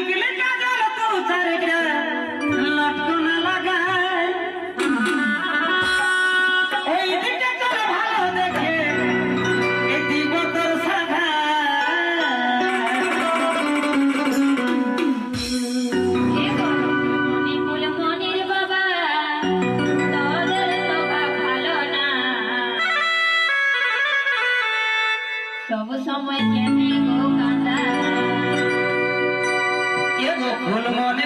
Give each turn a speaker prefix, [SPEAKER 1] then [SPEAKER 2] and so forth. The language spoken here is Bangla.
[SPEAKER 1] টিকলে কাজল তো চারটা লটকন লাগায় এই দিকে তোর ভালো দেখে এ দিব তোর সাধা
[SPEAKER 2] মনির বাবা তোদের তোবা ভালো না সব সময় কেনে গো কাঁদা
[SPEAKER 1] এগো ফুল মনে